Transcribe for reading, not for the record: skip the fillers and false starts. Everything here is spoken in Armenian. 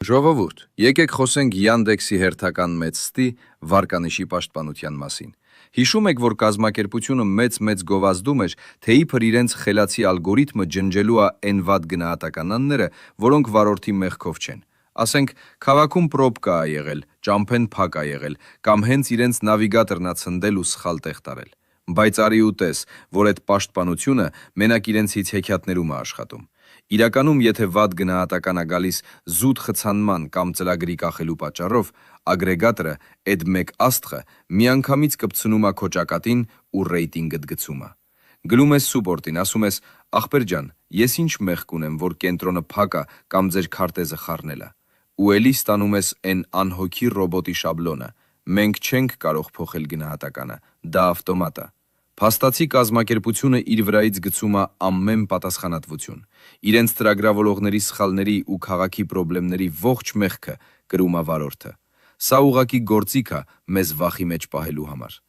Ժողովուրդ, եկեք խոսենք Յանդեքսի հերթական մեծ ստի վարկանիշի պաշտպանության մասին։ Հիշում եք, որ կազմակերպությունը մեծ գովազդում էր, թե իբր իրենց խելացի ալգորիթմը ջնջելու է այն վատ գնահատականանները, որոնք վարորդի մեղքով չեն։ Ասենք, քաղաքում պրոբկա ա եղել, ճամփեն փակ ա եղել, կամ հենց իրենց նավիգատորն ա ցնդել ու սխալ տեղ տարել։ Բայց արի ու տես, որ այդ պաշտպանությունը մենակ իրենցից հեքիաթներում է աշխատում։ Իրականում, եթե վատ գնահատական ա գալիս զուտ խցանման կամ ծրագրի կախելու պատճառով, ագրեգատորը այդ մեկ աստղը միանգամից կպցնում ա քո ճակատին ու ռեյտինգդ գցում ա։ Գլում ես սուպորտին, ասում ես, ախպեր ջան, ես ինչ մեղք ունեմ, որ կենտրոնը փակ ա կամ ձեր քարտեզը խառնել ա։ Ու էլի ստանում ես այն անհոգի ռոբոտի շաբլոնը։ Մենք չենք կարող փոխել գնահատականը, դա ավտոմատ ա։ Փաստացի կազմակերպությունը իր վրայից գցում ա ամեն պատասխանատվություն։ Իրենց ծրագրավորողների սխալների ու քաղաքի պրոբլեմների ողջ մեղքը կրում ա վարորդը։ Սա ուղղակի գործիք ա մեզ վախի մեջ պահելու համար։